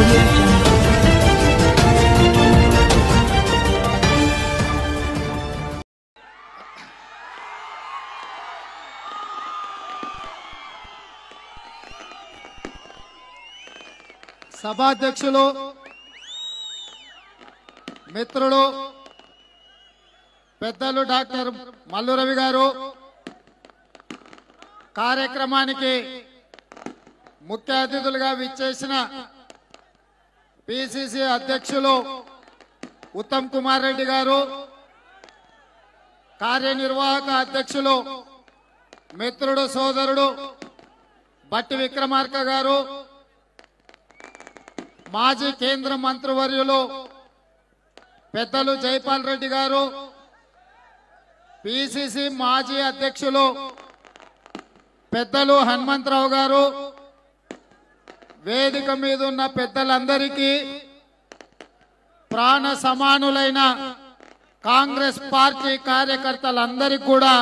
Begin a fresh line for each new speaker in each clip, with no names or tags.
audio jungle.
సభాధ్యక్షులు మిత్రులు పెద్దలు డాక్టర్ మల్లు రవి గారు, కార్యక్రమానికి ముఖ్య అతిథులుగా విచ్చేసిన పిసిసి అధ్యక్షులు ఉత్తమ్ కుమార్ రెడ్డి గారు, కార్యనిర్వాహక అధ్యక్షులు మిత్రుడు సోదరుడు బట్టి విక్రమార్క గారు, మాజీ కేంద్ర మంత్రివర్యులు పెద్దలు జైపాల్ రెడ్డి గారు, పిసిసి మాజీ అధ్యక్షులు పెద్దలు హనుమంతరావు గారు, వేదిక మీద ఉన్న పెద్దలందరికీ, ప్రాణ సమానులైన కాంగ్రెస్ పార్టీ కార్యకర్తలందరికీ కూడా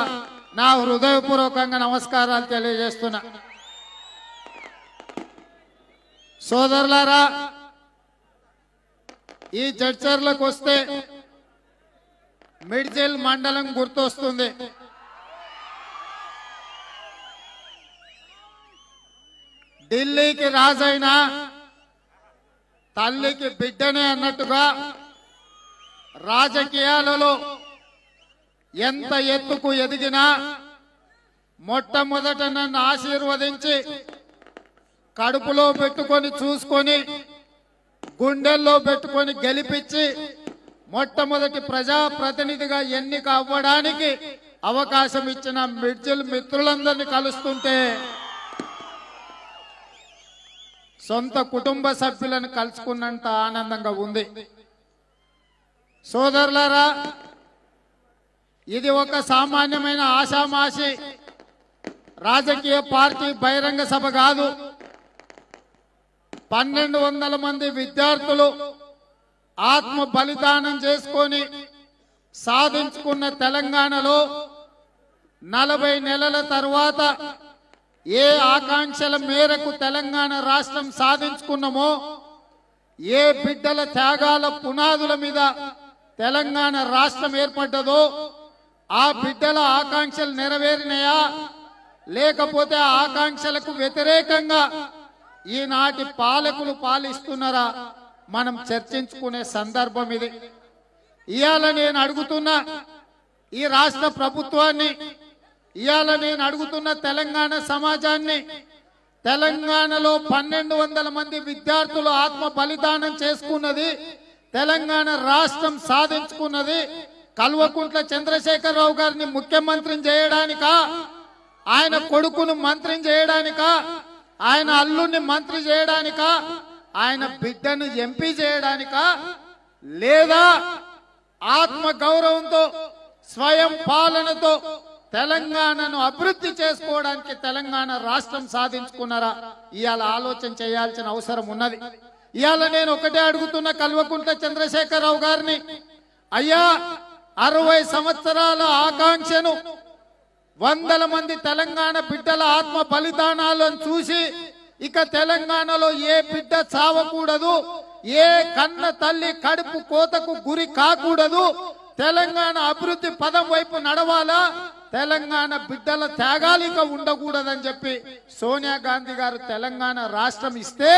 నా హృదయపూర్వకంగా నమస్కారాలు తెలియజేస్తున్నా. సోదరులారా, ఈ జడ్చర్లకు వస్తే మిడ్జిల్ మండలం గుర్తొస్తుంది. ఢిల్లీకి రాజైన తల్లికి బిడ్డనే అన్నట్టుగా రాజకీయాలలో ఎంత ఎత్తుకు ఎదిగినా మొట్టమొదట నన్ను ఆశీర్వదించి కడుపులో పెట్టుకొని చూసుకొని గుండెల్లో పెట్టుకొని గెలిపించి మొట్టమొదటి ప్రజాప్రతినిధిగా ఎన్నిక అవ్వడానికి అవకాశం ఇచ్చిన మిడ్జిల్ మిత్రులందరినీ కలుస్తుంటే సొంత కుటుంబ సభ్యులను కలుసుకున్నంత ఆనందంగా ఉంది. సోదరులారా, ఇది ఒక సామాన్యమైన ఆషామాషి రాజకీయ పార్టీ బహిరంగ సభ కాదు. 1200 మంది విద్యార్థులు ఆత్మ బలిదానం చేసుకొని సాధించుకున్న తెలంగాణలో 40 నెలల తర్వాత ఏ ఆకాంక్షల మేరకు తెలంగాణ రాష్ట్రం సాధించుకున్నామో, ఏ బిడ్డల త్యాగాల పునాదుల మీద తెలంగాణ రాష్ట్రం ఏర్పడ్డదో ఆ బిడ్డల ఆకాంక్షలు నెరవేరినాయా లేకపోతే ఆ ఆకాంక్షలకు వ్యతిరేకంగా ఈనాటి పాలకులు పాలిస్తున్నారా మనం చర్చించుకునే సందర్భం ఇది. ఇవాళ నేను అడుగుతున్నా ఈ రాష్ట్ర ప్రభుత్వాన్ని, ఇవాళ నేను అడుగుతున్న తెలంగాణ సమాజాన్ని, తెలంగాణలో 1200 మంది విద్యార్థులు ఆత్మ బలిదానం చేసుకున్నది, తెలంగాణ రాష్ట్రం సాధించుకున్నది కల్వకుంట్ల చంద్రశేఖరరావు గారిని ముఖ్యమంత్రిని చేయడానికా, ఆయన కొడుకును మంత్రిని చేయడానికా, ఆయన అల్లుడిని మంత్రి చేయడానికా, ఆయన బిడ్డను ఎంపీ చేయడానికా, లేదా ఆత్మ గౌరవంతో స్వయం పాలనతో తెలంగాణను అభివృద్ధి చేసుకోవడానికి తెలంగాణ రాష్ట్రం సాధించుకున్నారా? ఇవాళ ఆలోచన చేయాల్సిన అవసరం ఉన్నది. ఇవాళ నేను ఒకటే అడుగుతున్న కల్వకుంట్ల చంద్రశేఖరరావు గారిని, అయ్యా 60 సంవత్సరాల ఆకాంక్షను 100 మంది తెలంగాణ బిడ్డల ఆత్మ బలిదానాలను చూసి ఇక తెలంగాణలో ఏ బిడ్డ చావకూడదు, ఏ కన్న తల్లి కడుపు కోతకు గురి కాకూడదు, తెలంగాణ అభివృద్ధి పదం వైపు నడవాలా, తెలంగాణ బిడ్డల త్యాగాలిక ఉండకూడదని చెప్పి సోనియా గాంధీ గారు తెలంగాణ రాష్ట్రం ఇస్తే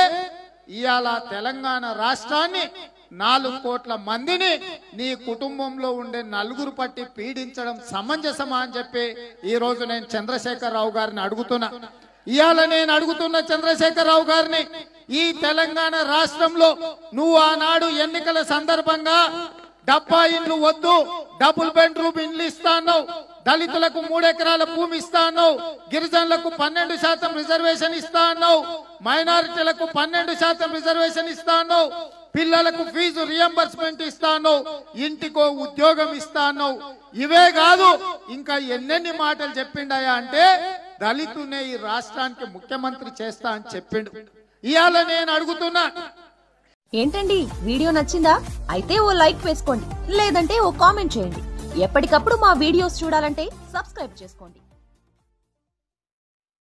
ఇవాళ తెలంగాణ రాష్ట్రాన్ని 4 కోట్ల మందిని నీ కుటుంబంలో ఉండే 4 పట్టి పీడించడం సమంజసమా అని చెప్పి ఈ రోజు నేను చంద్రశేఖరరావు గారిని అడుగుతున్నా. ఇవాళ నేను అడుగుతున్న చంద్రశేఖరరావు గారిని, ఈ తెలంగాణ రాష్ట్రంలో నువ్వు ఆనాడు ఎన్నికల సందర్భంగా డబ్బా ఇండ్లు వద్దు, డబుల్ బెడ్రూమ్ ఇండ్లు ఇస్తా అన్నావు, దళితులకు 3 ఎకరాల భూమి ఇస్తా అన్నావు, గిరిజనులకు 12% రిజర్వేషన్ ఇస్తా అన్నావు, మైనారిటీలకు 12% రిజర్వేషన్ ఇస్తా అన్నావు, పిల్లలకు ఫీజు రియంబర్స్మెంట్ ఇస్తా అన్నావు, ఇంటికో ఉద్యోగం ఇస్తా అన్నావు. ఇవే కాదు ఇంకా ఎన్నెన్ని మాటలు చెప్పిండాయా అంటే దళితునే ఈ రాష్ట్రానికి ముఖ్యమంత్రి చేస్తా అని చెప్పిండు. ఇవాళ నేను అడుగుతున్నా,
ఏంటండి వీడియో నచ్చిందా? అయితే ఓ లైక్ వేసుకోండి, లేదంటే ఓ కామెంట్ చేయండి. ఎప్పటికప్పుడు మా వీడియోస్ చూడాలంటే సబ్స్క్రైబ్ చేసుకోండి.